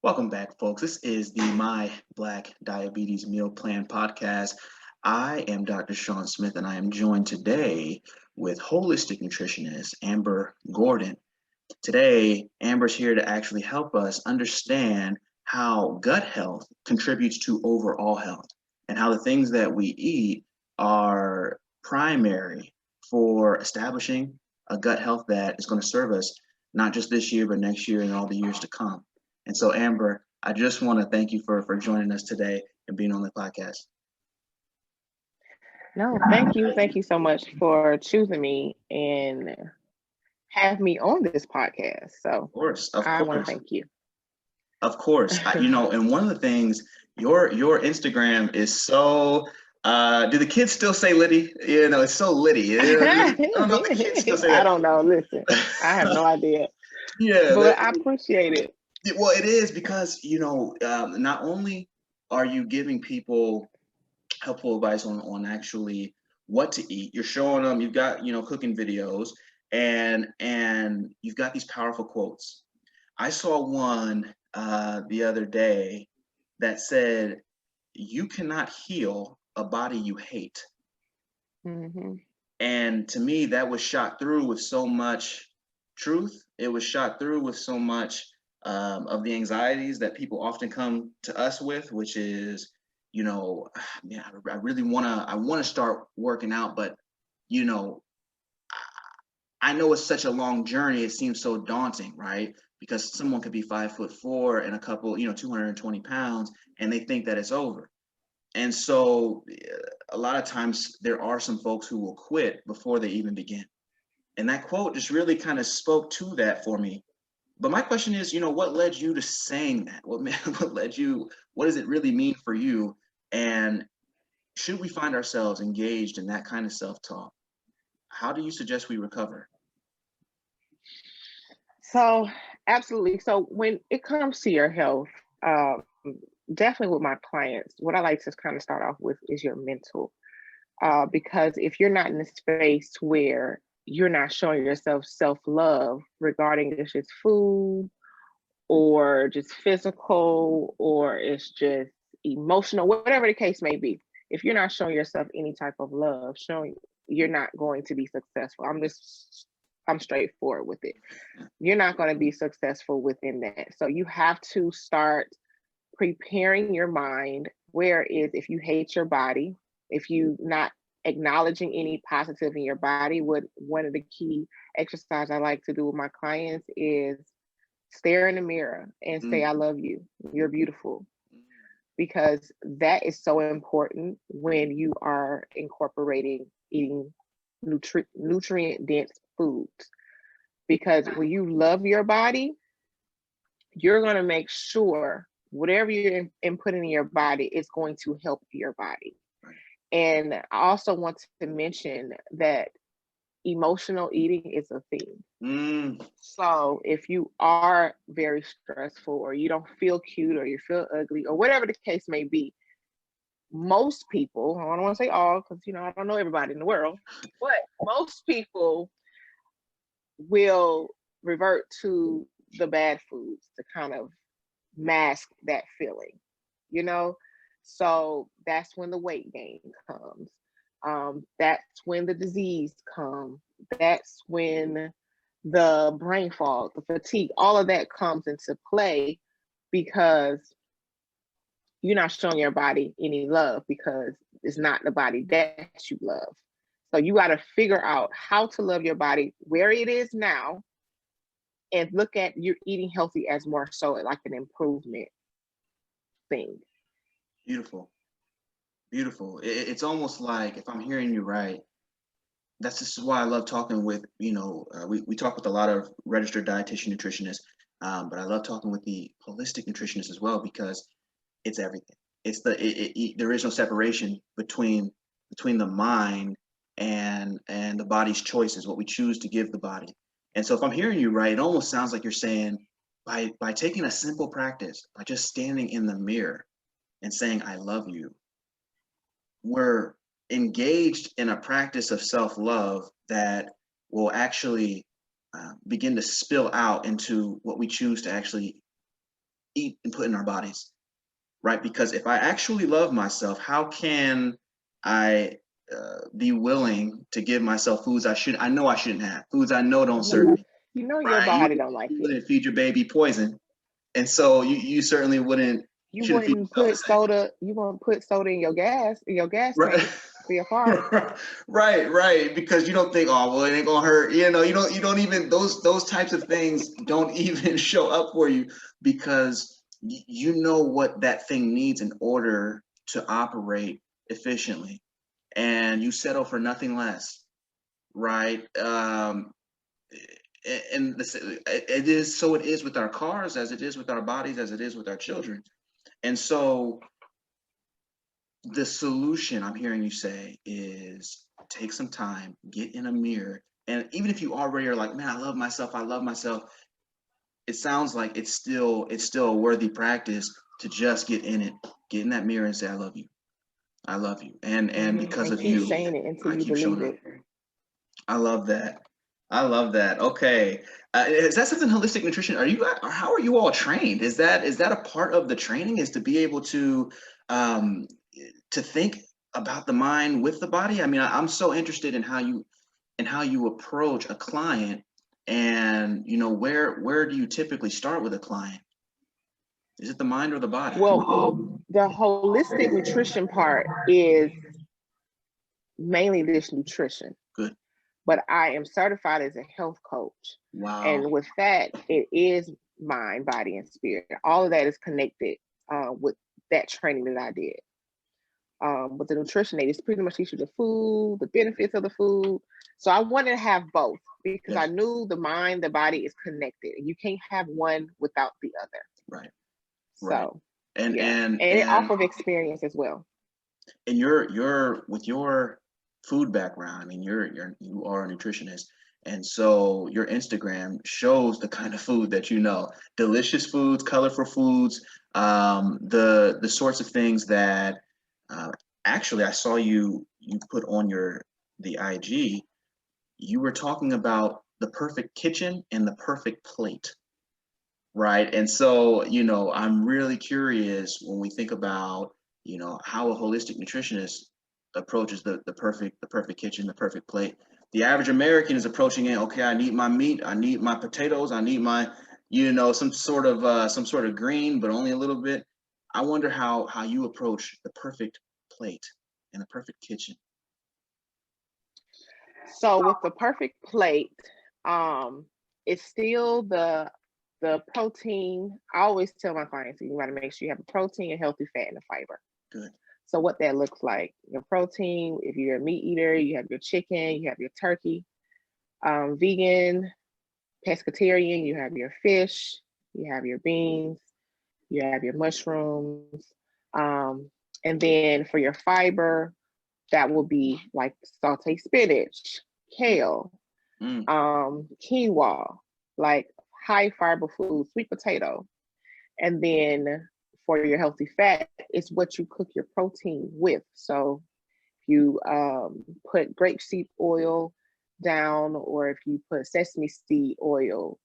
Welcome back, folks. This is the My Black Diabetes Meal Plan podcast. I am Dr. Sean Smith, and I am joined today with holistic nutritionist Amber Gordon. Today, Amber's here to actually help us understand how gut health contributes to overall health and how the things that we eat are primary for establishing a gut health that is going to serve us not just this year, but next year and all the years to come. And so, Amber, I just want to thank you for joining us today and being on the podcast. No, thank you. Thank you so much for choosing me and have me on this podcast. So Of course, of I want to course, thank you. of course. And one of the things your Instagram is so. Do the kids still say Liddy? It's so Liddy. I don't know if the kids still say I that. don't know. Listen, I have no idea, Yeah, but I appreciate it. well, it is because not only are you giving people helpful advice on actually what to eat, you're showing them. You've got cooking videos, and you've got these powerful quotes. I saw one the other day that said, "You cannot heal a body you hate." Mm-hmm. And to me, that was shot through with so much truth. It was shot through with so much of the anxieties that people often come to us with, which is, man, I really I want to start working out, but you know, I know it's such a long journey. It seems so daunting, right? Because someone could be 5'4" and a couple, 220 pounds, and they think that it's over. And so a lot of times there are some folks who will quit before they even begin. And that quote just really kind of spoke to that for me. But my question is, what led you to saying that? What led you? What does it really mean for you? And should we find ourselves engaged in that kind of self-talk? How do you suggest we recover? So absolutely. So when it comes to your health, um, definitely with my clients, what I like to kind of start off with is your mental. Because if you're not in a space where you're not showing yourself self-love regarding if it's food or just physical or it's just emotional, whatever the case may be, if you're not showing yourself any type of love, showing you're not going to be successful. I'm straightforward with it. You're not going to be successful within that. So you have to start preparing your mind. Whereas if you hate your body, if you not acknowledging any positive in your body, what one of the key exercise I like to do with my clients is stare in the mirror and say, I love you. You're beautiful. Because that is so important when you are incorporating eating nutrient dense foods. Because when you love your body, you're going to make sure whatever you're inputting in your body is going to help your body. And I also want to mention that emotional eating is a thing. So if you are very stressful or you don't feel cute or you feel ugly or whatever the case may be, most people, I don't want to say all because I don't know everybody in the world, but most people will revert to the bad foods to kind of mask that feeling, you know? So that's when the weight gain comes. That's when the disease comes. That's when the brain fog, the fatigue, all of that comes into play because you're not showing your body any love because it's not the body that you love. So you got to figure out how to love your body where it is now and look at your eating healthy as more so like an improvement thing. Beautiful, beautiful. It's almost like, if I'm hearing you right, that's just why I love talking with, we talk with a lot of registered dietitian nutritionists, but I love talking with the holistic nutritionists as well because it's everything. It's there is no separation between the mind and the body's choices, what we choose to give the body. And so if I'm hearing you right, it almost sounds like you're saying by taking a simple practice, by just standing in the mirror and saying, I love you, we're engaged in a practice of self-love that will actually begin to spill out into what we choose to actually eat and put in our bodies, right? Because if I actually love myself, how can I be willing to give myself foods I know I shouldn't have, foods I know don't serve me, You know your right? body don't like You it. wouldn't feed your baby poison, and so you certainly You shouldn't feed wouldn't yourself the put same. soda, you won't put soda in your gas Right. tank for your car. Right, because you don't think, oh well, it ain't gonna hurt. You know, you don't even those types of things don't even show up for you because you know what that thing needs in order to operate efficiently, and you settle for nothing less, right? And it is so. It is with our cars, as it is with our bodies, as it is with our children, and so the solution I'm hearing you say is take some time, get in a mirror. And even if you already are like, man, I love myself, it sounds like it's still a worthy practice to just get in it, get in that mirror and say, I love you. I love you. And because And of keep you, saying it until I you keep believe showing up. it. I love that. I love that. Okay. Is that something holistic nutrition? Or how are you all trained? Is that a part of the training is to be able um, to think about the mind with the body? I mean, I'm so interested in how you approach a client, and where do you typically start with a client? Is it the mind or the body? Well, the holistic nutrition part is mainly this nutrition, Good. but I am certified as a health coach. Wow. And with that, it is mind, body, and spirit. All of that is connected with that training that I did. With the nutrition aid, it's pretty much teach you the food, the benefits of the food. So I wanted to have both because I Yes. knew the mind, the body is connected. You can't have one without the other. Right. Right. So And yeah, and and and off of experience as well. and you're with your food background. I mean, you are a nutritionist, and so your Instagram shows the kind of food that you know: delicious foods, colorful foods, the sorts of things that uh, actually I saw you put on the IG. You were talking about the perfect kitchen and the perfect plate, right? And so, I'm really curious when we think about, how a holistic nutritionist approaches the perfect kitchen, the perfect plate. The average American is approaching it, okay, I need my meat, I need my potatoes, I need my, some sort of green, but only a little bit. I wonder how you approach the perfect plate and the perfect kitchen. So with the perfect plate, it's still the protein. I always tell my clients you got to make sure you have a protein, a healthy fat, and a fiber. Good. So what that looks like, your protein, if you're a meat eater, you have your chicken, you have your turkey. Vegan, pescatarian, you have your fish, you have your beans, you have your mushrooms. Um, and then for your fiber, that will be like sauteed spinach, kale, Mm. quinoa, like high fiber food, sweet potato. And then for your healthy fat, it's what you cook your protein with. So if you put grapeseed oil down, or if you put sesame seed oil,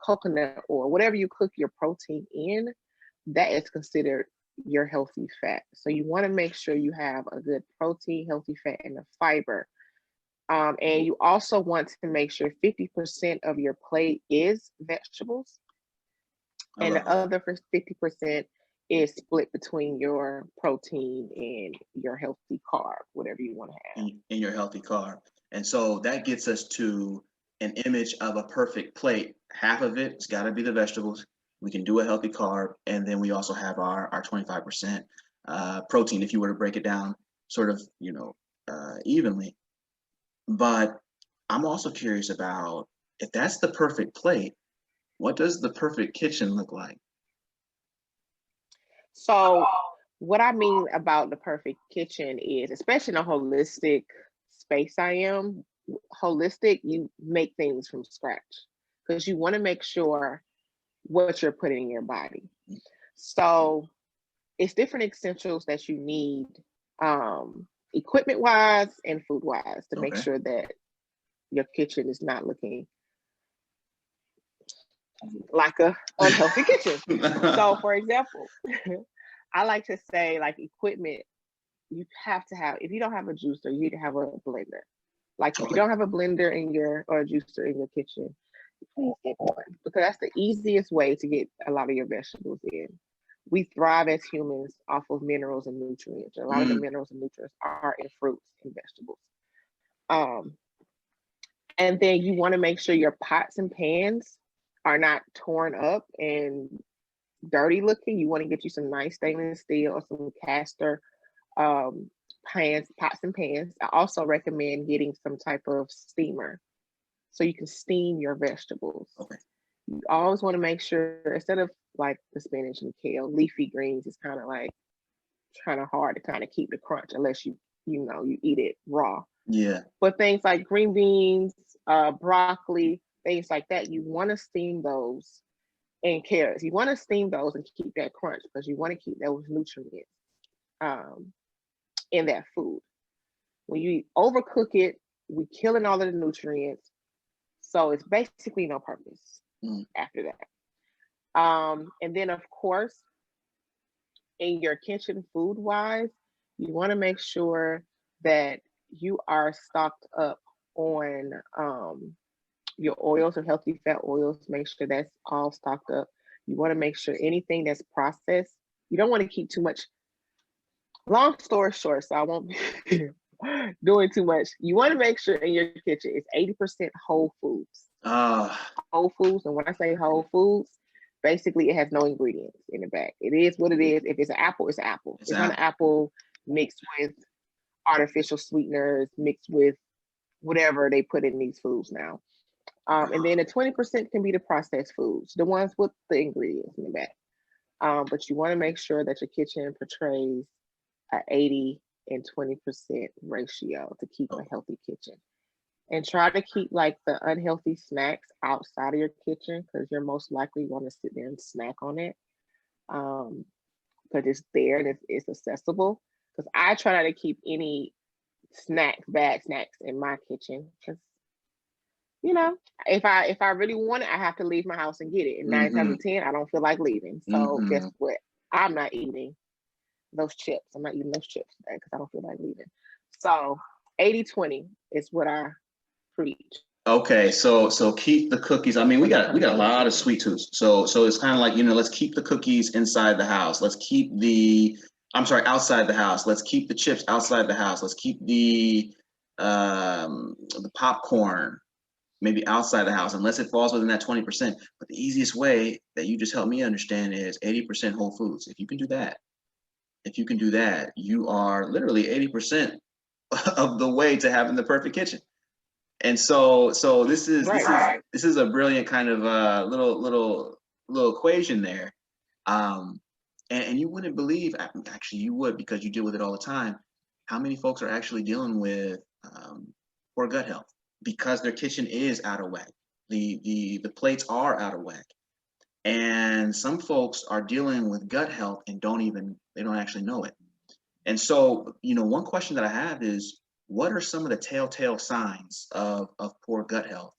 coconut oil, whatever you cook your protein in, that is considered your healthy fat. So you want to make sure you have a good protein, healthy fat, and a fiber. And you also want to make sure 50% of your plate is vegetables, I and love the that. other for 50% is split between your protein and your healthy carb, whatever you want to have. In your healthy carb. And so that gets us to an image of a perfect plate. Half of it's got to be the vegetables. We can do a healthy carb, and then we also have our 25% protein if you were to break it down sort of, evenly. But I'm also curious about if that's the perfect plate, what does the perfect kitchen look like? So, what I mean about the perfect kitchen is, especially in a holistic space, I am holistic, you make things from scratch because you want to make sure what you're putting in your body. So, it's different essentials that you need, equipment wise and food wise, to make Okay. sure that your kitchen is not looking like a unhealthy kitchen. So for example, I like to say like equipment, you have to have, if you don't have a juicer, you need to have a blender. Like if you Okay. don't have a blender in your, or a juicer in your kitchen, please get one, because that's the easiest way to get a lot of your vegetables in. We thrive as humans off of minerals and nutrients. A lot of the Mm, minerals and nutrients are in fruits and vegetables. Um, and then you want to make sure your pots and pans are not torn up and dirty looking. You want to get you some nice stainless steel or some caster um, pans, pots and pans. I also recommend getting some type of steamer so you can steam your vegetables. okay. You always want to make sure, instead of like the spinach and kale, leafy greens is kind of like kind of hard to kind of keep the crunch unless you eat it raw. Yeah. But things like green beans, broccoli, things like that, you want to steam those, and carrots. You want to steam those and keep that crunch because you want to keep those nutrients um, in that food. When you overcook it, we're killing all of the nutrients. So it's basically no purpose after that. And then, of course, in your kitchen food wise, you want to make sure that you are stocked up on your oils or healthy fat oils. Make sure that's all stocked up. You want to make sure anything that's processed, you don't want to keep too much. Long story short, so I won't be doing too much. You want to make sure in your kitchen it's 80% whole foods. Whole foods, and when I say whole foods, basically it has no ingredients in the back. It is what it is. If it's an apple, it's an apple. It's not an apple mixed with artificial sweeteners, mixed with whatever they put in these foods now. And then the 20% can be the processed foods, the ones with the ingredients in the back. But you want to make sure that your kitchen portrays a 80 and 20% ratio to keep a healthy kitchen. And try to keep like the unhealthy snacks outside of your kitchen because you're most likely going to sit there and snack on it because it's there and it's accessible. Because I try not to keep any bad snacks in my kitchen because if I really want it, I have to leave my house and get it. And 9 times out of 10, I don't feel like leaving. So guess what? I'm not eating those chips. I'm not eating those chips today because I don't feel like leaving. So 80-20 is what I preach. Okay, so keep the cookies. I mean, we got a lot of sweet tooths. So it's kind of like, let's keep the cookies inside the house. Let's keep outside the house. Let's keep the chips outside the house. Let's keep the popcorn maybe outside the house, unless it falls within that 20%. But the easiest way that you just helped me understand is 80% whole foods. If you can do that, you are literally 80% of the way to having the perfect kitchen. And so this is a brilliant kind of little equation there. And you wouldn't believe, actually you would, because you deal with it all the time, how many folks are actually dealing with poor gut health because their kitchen is out of whack. The plates are out of whack. And some folks are dealing with gut health and they don't actually know it. And so, one question that I have is, what are some of the telltale signs of poor gut health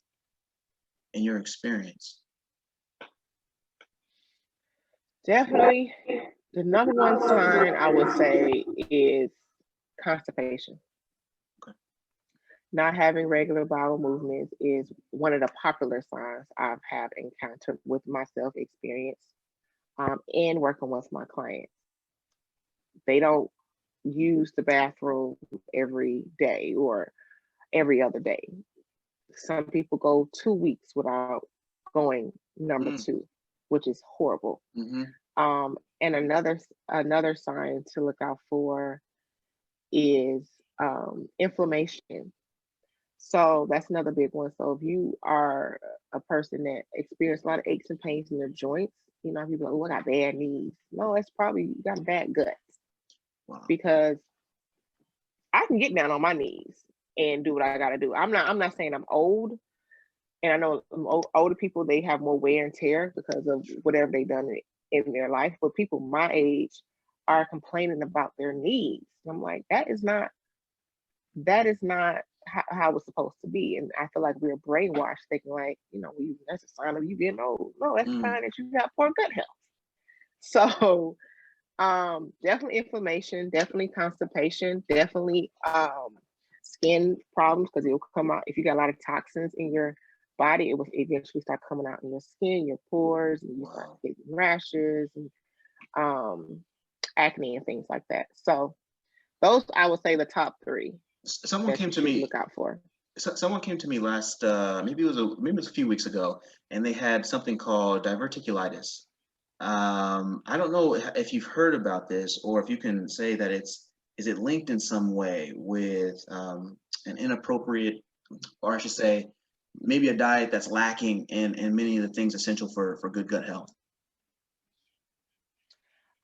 in your experience? Definitely, the number one sign I would say is constipation. Okay. Not having regular bowel movements is one of the popular signs I've had encountered with myself experience and working with my clients. They don't use the bathroom every day or every other day. Some people go 2 weeks without going number two, which is horrible. And another sign to look out for is inflammation. So that's another big one. So if you are a person that experiences a lot of aches and pains in their joints, people are like, oh, I got bad knees. No, it's probably you got bad gut. Wow. Because I can get down on my knees and do what I got to do. I'm not saying I'm old, and I know older people, they have more wear and tear because of whatever they've done in their life. But people my age are complaining about their knees. I'm like, that is not how it's supposed to be. And I feel like we're brainwashed thinking like, that's a sign of you getting old. No, that's a Mm, sign that you got poor gut health. So definitely inflammation, definitely constipation, definitely skin problems, because it will come out if you got a lot of toxins in your body. It will eventually start coming out in your skin, your pores, and you start wow. getting rashes and acne and things like that. So those, I would say, the top three Someone that came you to should me. look out for. Someone came to me last, maybe it was a few weeks ago, and they had something called diverticulitis. I don't know if you've heard about this, or if you can say that is it linked in some way with an inappropriate, or I should say, maybe a diet that's lacking in many of the things essential for good gut health.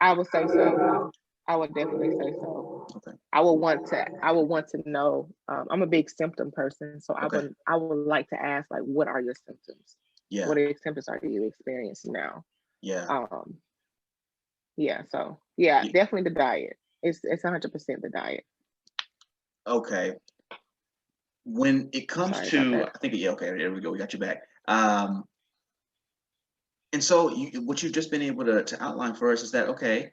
I would say so. I would definitely say so. Okay. I would want to know. I'm a big symptom person, so I Okay. would I would like to ask, like, what are your symptoms? Yeah. What are symptoms are you experiencing now? Yeah. Um, yeah, so yeah, Ye- definitely the diet. It's 100% the diet. Okay. When it I'm comes sorry about to, that. I think, yeah, okay, there we go. We got you back. And so what you've just been able to outline for us is that, okay,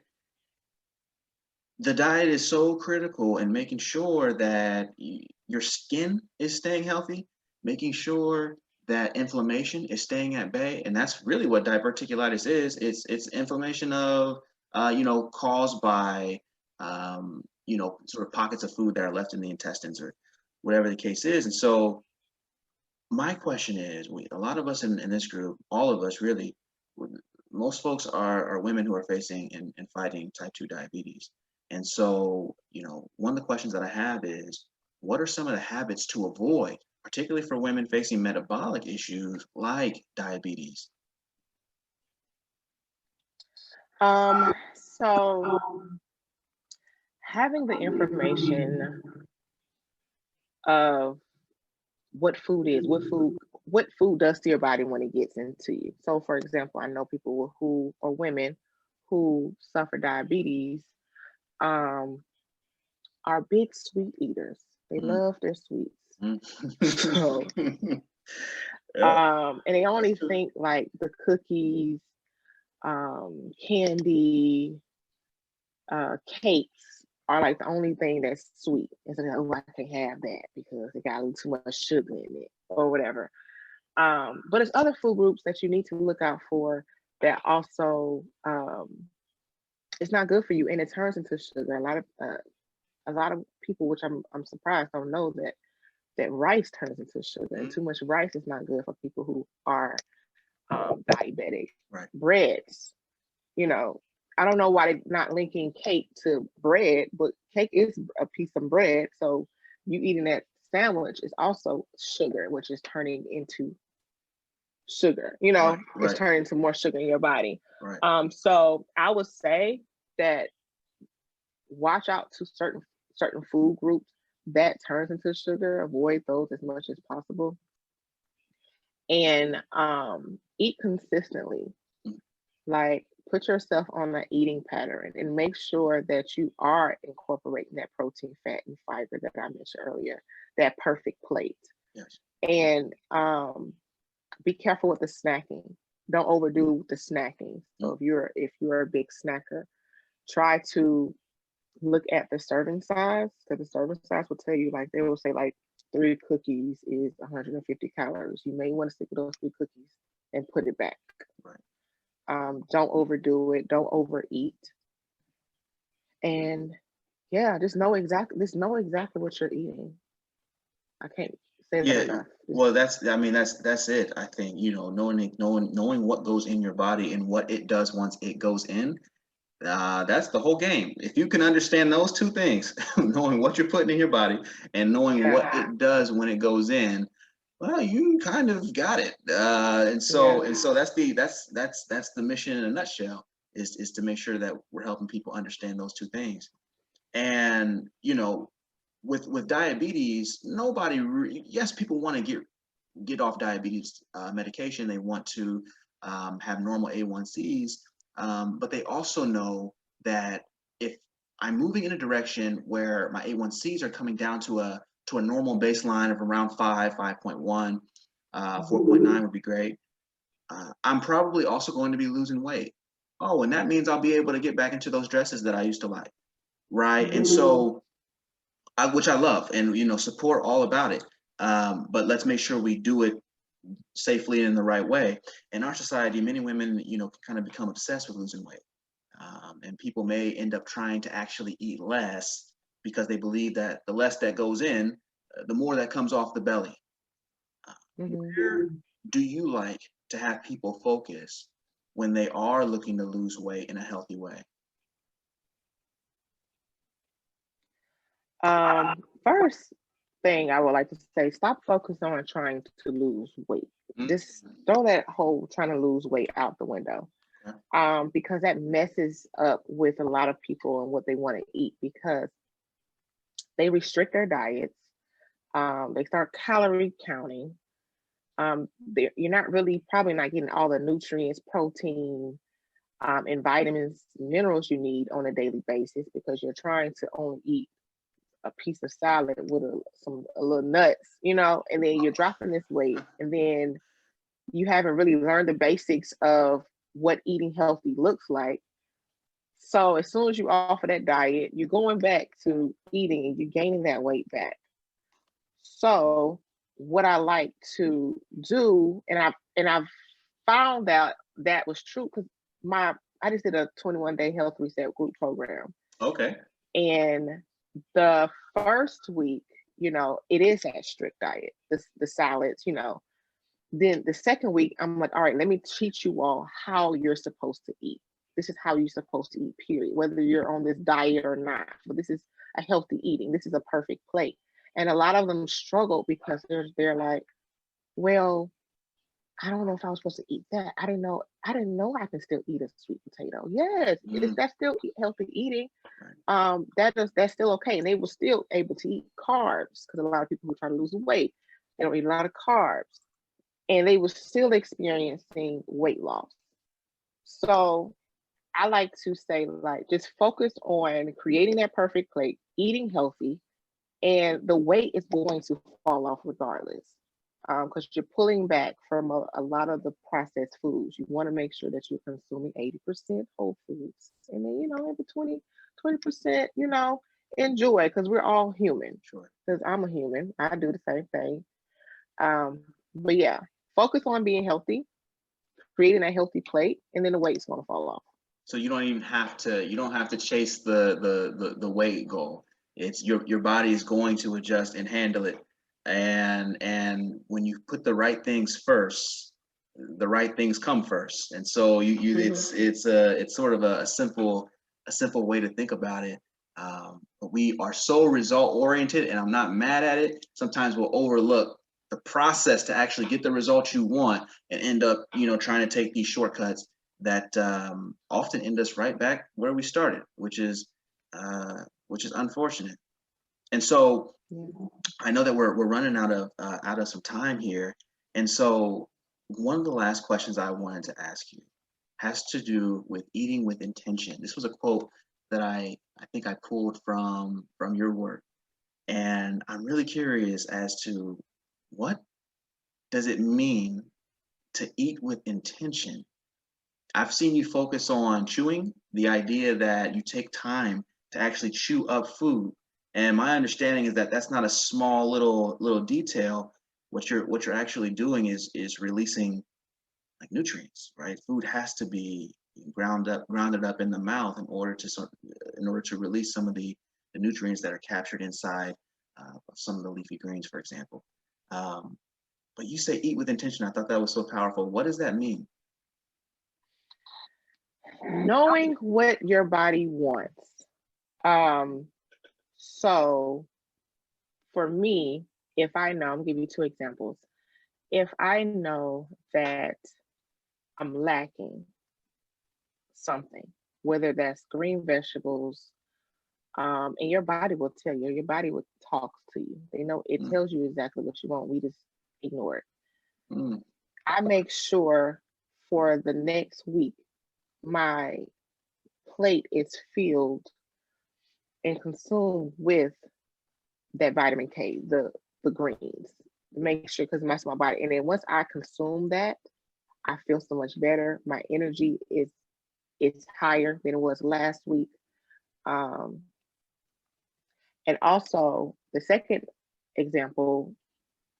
the diet is so critical in making sure that your skin is staying healthy, making sure that inflammation is staying at bay, and that's really what diverticulitis is. It's inflammation of, caused by, sort of pockets of food that are left in the intestines or whatever the case is. And so my question is, a lot of us in this group, all of us really, most folks are women who are facing and fighting type 2 diabetes. And so, one of the questions that I have is, what are some of the habits to avoid, particularly for women facing metabolic issues like diabetes? So having the information of what food does to your body when it gets into you. So for example, I know people who or women who suffer diabetes um are big sweet eaters. They Mm, love their sweets. mm. So Yeah, and they that's only true. think like the cookies, candy, cakes are like the only thing that's sweet. And so they're like, oh, I can't have that because it got a little too much sugar in it or whatever. But there's other food groups that you need to look out for that also it's not good for you and it turns into sugar. A lot of people, which I'm surprised, don't know that rice turns into sugar, and Mhm. too much rice is not good for people who are diabetic. Right. Breads, you know, I don't know why they're not linking cake to bread, but cake is a piece of bread. So you eating that sandwich is also sugar, which is turning into sugar. Right. It's Right. turning into more sugar in your body. Right. So I would say that watch out to certain food groups that turns into sugar. Avoid those as much as possible, and eat consistently. Mm, Like, put yourself on an eating pattern and make sure that you are incorporating that protein, fat, and fiber that I mentioned earlier, that perfect plate. yes. And be careful with the snacking. Don't overdo the snacking. So Mm, if you're a big snacker, try to look at the serving size, because the serving size will tell you, like, they will say like 3 cookies is 150 calories. You may want to stick with those 3 cookies and put it back. right. Don't overdo it. Don't overeat. And yeah, just know exactly what you're eating. I can't say that Yeah. enough. Just Well, I mean, that's it. I think, knowing what goes in your body and what it does once it goes in. That's the whole game. If you can understand those two things, knowing what you're putting in your body and knowing yeah, what it does when it goes in, well, you kind of got it. yeah, And so that's the mission in a nutshell, is to make sure that we're helping people understand those two things. And with diabetes, yes, people want to get off diabetes medication. They want to have normal A1Cs, but they also know that if I'm moving in a direction where my A1Cs are coming down to to a normal baseline of around 5.1, 4.9 would be great. I'm probably also going to be losing weight. Oh, and that means I'll be able to get back into those dresses that I used to like, right? And so, which I love, and support all about it. But let's make sure we do it safely and in the right way. In our society, many women, kind of become obsessed with losing weight, and people may end up trying to actually eat less because they believe that the less that goes in, the more that comes off the belly. Where do you like to have people focus when they are looking to lose weight in a healthy way? First thing I would like to say, stop focusing on trying to lose weight. Just throw that whole trying to lose weight out the window. Because that messes up with a lot of people and what they want to eat, because they restrict their diets. They start calorie counting. You're not really probably not getting all the nutrients, protein, and vitamins, minerals you need on a daily basis, because you're trying to only eat a piece of salad with a little nuts, and then you're dropping this weight, and then you haven't really learned the basics of what eating healthy looks like. So as soon as you offer that diet, you're going back to eating and you're gaining that weight back. So what I like to do, and I've found out that was true, because I just did a 21-day health reset group program. Okay. And the first week, it is that strict diet, the salads, Then the second week, I'm like, all right, let me teach you all how you're supposed to eat. This is how you're supposed to eat, period. Whether you're on this diet or not, but this is a healthy eating. This is a perfect plate. And a lot of them struggle because they're like, well, I don't know if I was supposed to eat that. I didn't know I can still eat a sweet potato. Yes, that's still healthy eating. That's still okay. And they were still able to eat carbs, because a lot of people who try to lose weight, they don't eat a lot of carbs. And they were still experiencing weight loss. So I like to say, like, just focus on creating that perfect plate, eating healthy, and the weight is going to fall off regardless. Because you're pulling back from a lot of the processed foods. You want to make sure that you're consuming 80% whole foods. And then, maybe 20%, enjoy, because we're all human. Sure. Because I'm a human. I do the same thing. But yeah, focus on being healthy, creating a healthy plate, and then the weight's going to fall off. So you don't have to chase the weight goal. It's your body is going to adjust and handle it. And when you put the right things first, the right things come first. And so it's sort of a simple way to think about it. But we are so result oriented, and I'm not mad at it. Sometimes we'll overlook the process to actually get the results you want, and end up trying to take these shortcuts that often end us right back where we started, which is unfortunate. And so I know that we're running out of some time here. And so one of the last questions I wanted to ask you has to do with eating with intention. This was a quote that I think I pulled from your work. And I'm really curious as to, what does it mean to eat with intention? I've seen you focus on chewing, the idea that you take time to actually chew up food. And my understanding is that that's not a small little detail. What you're actually doing is releasing like nutrients, right? Food has to be grounded up in the mouth in order to release some of the nutrients that are captured inside of some of the leafy greens, for example. But you say eat with intention. I thought that was so powerful. What does that mean? Knowing what your body wants. So for me, if I know, I'm gonna give you two examples. If I know that I'm lacking something, whether that's green vegetables, and your body will tell you, your body will talk to you. They know, it tells you exactly what you want. We just ignore it. I make sure for the next week, my plate is filled and consumed with that vitamin K, the greens, make sure, because it messes my body. And then once I consume that, I feel so much better. My energy is higher than it was last week. Um, and also the second example,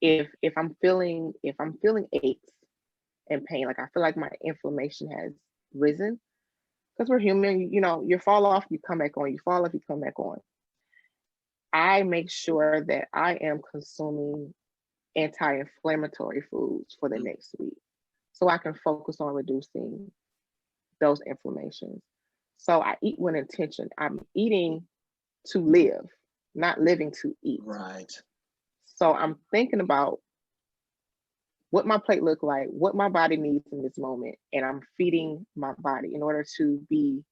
if I'm feeling aches and pain, like I feel like my inflammation has risen, because we're human, you know, you fall off, you come back on, you fall off, you come back on. I make sure that I am consuming anti-inflammatory foods for the next week, so I can focus on reducing those inflammations. So I eat with intention. I'm eating to live, not living to eat. Right. So I'm thinking about what my plate look like, what my body needs in this moment, and I'm feeding my body in order to be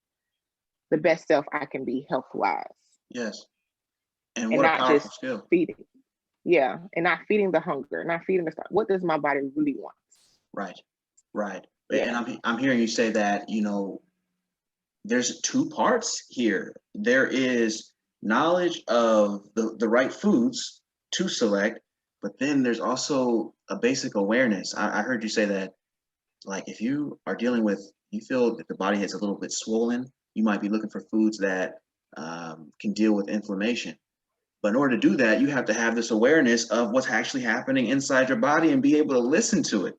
the best self I can be health wise. Yes. And And what a not powerful just skill. feeding. Yeah, and not feeding the hunger, not feeding the stuff. What does my body really want? Right. Right. And Yeah. I'm hearing you say that, you know, there's two parts here. There is knowledge of the right foods to select, but then there's also a basic awareness. I heard you say that, like, if you are dealing with, you feel that the body is a little bit swollen, you might be looking for foods that can deal with inflammation. But in order to do that, you have to have this awareness of what's actually happening inside your body and be able to listen to it.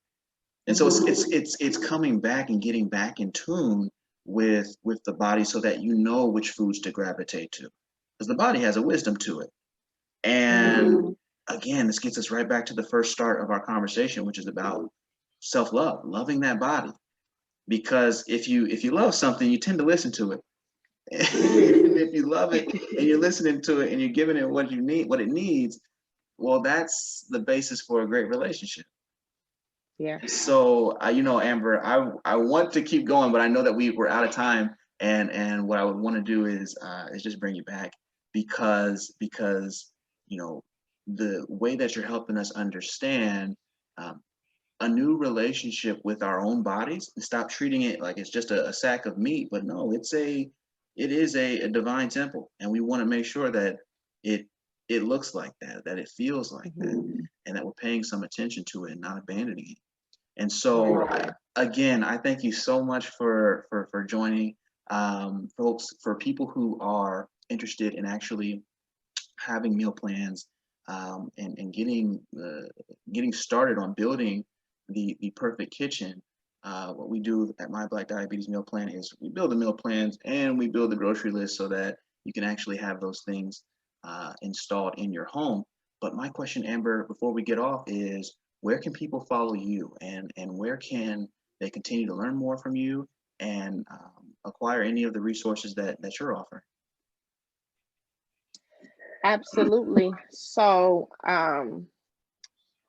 And so it's coming back and getting back in tune with the body so that you know which foods to gravitate to, because the body has a wisdom to it. And again, this gets us right back to the first start of our conversation, which is about self-love, loving that body. Because if you love something, you tend to listen to it. And if you love it and you're listening to it and you're giving it what you need, what it needs, well, that's the basis for a great relationship. Yeah. So, you know, Amber, I want to keep going, but I know that we're out of time. And what I would want to do is just bring you back because you know the way that you're helping us understand um, a new relationship with our own bodies and stop treating it like it's just a sack of meat. But no, it is a divine temple, and we want to make sure that it it looks like that it feels like that, and that we're paying some attention to it and not abandoning it. And so, again, I thank you so much for joining, folks. For people who are interested in actually having meal plans and getting started on building the perfect kitchen. What we do at My Black Diabetes Meal Plan is we build the meal plans and we build the grocery list so that you can actually have those things installed in your home. But my question, Amber, before we get off is, where can people follow you, and where can they continue to learn more from you and acquire any of the resources that you're offering? Absolutely. So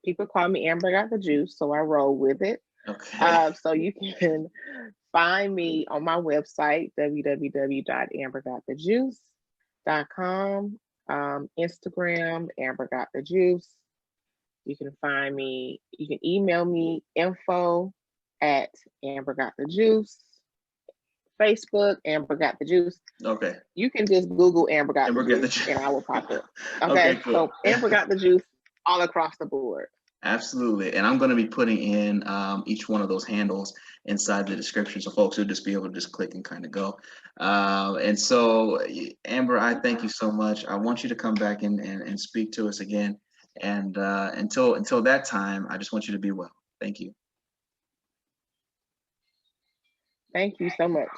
people call me Amber Got the Juice, so I roll with it. Okay. So you can find me on my website, www.ambergotthejuice.com, Instagram, Amber Got the Juice. You can find me, you can email me info at Amber Got the Juice. Facebook, Amber Got the Juice. Okay. You can just Google Amber Got Amber the Got the Juice Juice. and I will pop up. Okay, Okay, cool. so Amber Got the Juice all across the board. Absolutely. And I'm going to be putting in each one of those handles inside the description so folks will just be able to just click and kind of go. And so, Amber, I thank you so much. I want you to come back and speak to us again. And until that time, I just want you to be well. Thank you. Thank you so much.